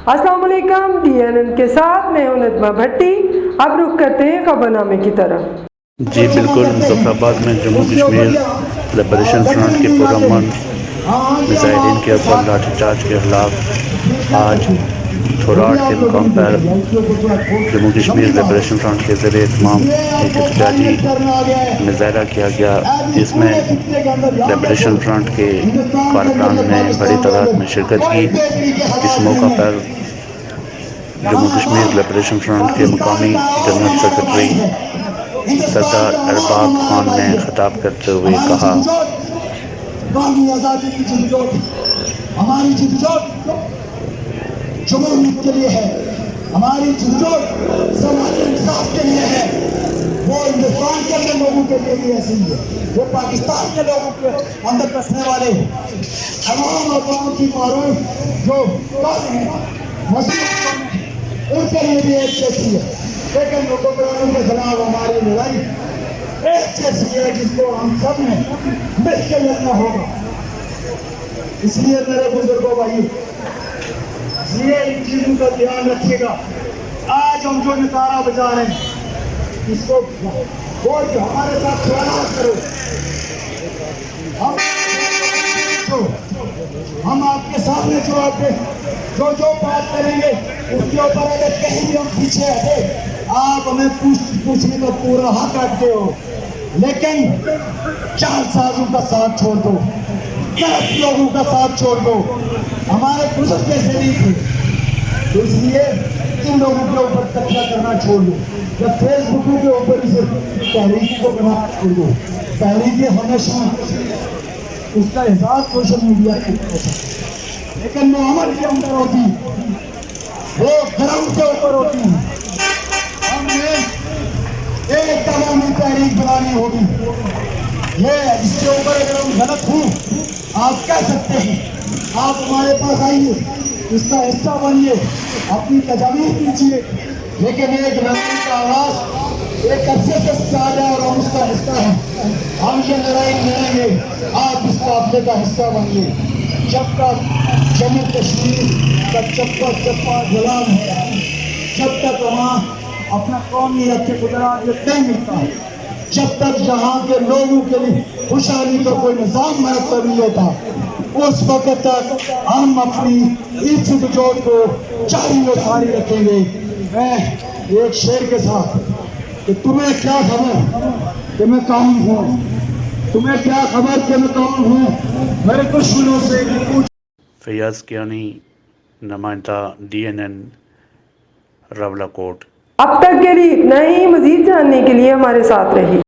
अस्सलाम वालेकुम, DNN के साथ मैं हूं नजमा भट्टी। अब रुख करते हैं खबरनामे की तरफ। जी बिल्कुल, मुजफ्फराबाद में जम्मू कश्मीर लिबरेशन फ्रंट के पुरअमन मुजाहिदीन के ऊपर लाठीचार्ज के खिलाफ आज थोराट के मुकाम पर जम्मू कश्मीर लिबरेशन फ्रंट के ज़रिए तमाम एक एहतजाजी मुजाहरा किया गया। इसमें लिबरेशन फ्रंट के कारकुनान ने बड़ी तादाद में शिरकत की। इस मौका पर जम्मू कश्मीर लिबरेशन फ्रंट के मुकामी जनरल सेक्रेटरी सरदार अरबाब खान ने खिताब करते हुए कहा, आज़ादी की जदोजहद हमारी जदोजहद जमहूरियत के लिए है, हमारी जदोजहद समाज इंसाफ के लिए है। वो हिंदुस्तान के अंदर लोगों के लिए भी ऐसी है, वो पाकिस्तान के लोगों के अंदर बसने वाले तमाम लोगों की मारूफ जो उनके लिए भी एक जैसी है। लेकिन हुक्मरानों के खिलाफ हमारी लड़ाई एक जैसी है जिसको हम सब ने मिलकर लड़ना होगा। इसलिए मेरे बुजुर्गों भाई, इसलिए इन चीजों का ध्यान रखिएगा। आज हम जो नकारा बजा रहे हैं इसको बोल के हमारे साथ सवाल करो। हम आपके सामने जो बात करेंगे उसके ऊपर अगर कहीं भी हम पीछे हटे, आप हमें पूछने का पूरा हक रखते हो, लेकिन चार साजों का साथ छोड़ दो, गलत लोगों का साथ छोड़ दो। हमारे बुजुर्ग कैसे नहीं थे, तो इसलिए इन लोगों के ऊपर कब्जा करना छोड़ दो। जब फेसबुक के ऊपर इसे तहरीकी को बना छोड़ दो। तहरीकी हमेशा उसका एहसास सोशल मीडिया पे हो सकता है, लेकिन वो अमल के अंदर होती, वो ग्राउंड के ऊपर होती है। हमने एक तमामी तहरीक बनानी होगी। ये इसके ऊपर अगर हम गलत हूँ आप कह सकते हैं, आप हमारे पास आइए, इसका हिस्सा बनिए, अपनी तजावीज़ कीजिए, लेकिन एक लड़ाई का आवाज़ एक अरसे से चाल है और हम उसका हिस्सा हैं। हम ये लड़ाई लड़ेंगे, आप इस काफिले का हिस्सा बनिए। जब तक जम्मू कश्मीर का चप्पा चप्पा गुलाम है, जब तक वहाँ अपना कौमी रखे गुजरात नहीं मिलता है, जब तक यहाँ के लोगों के लिए खुशहाली का कोई निज़ाम मरतब नहीं होता, उस वक्त तक हम अपनी इस जदोजहद को जारी व सारी रखेंगे। मैं एक शेर के साथ कि तुम्हें क्या खबर कि मैं कौन हूँ, तुम्हें क्या खबर कि मैं कौन हूँ, मेरे दुश्मनों से पूछ। फैयाज कियानी, नुमाइंदा DNN रावलाकोट। अब तक के लिए इतना ही। मजीद जानने के लिए हमारे साथ रहिए।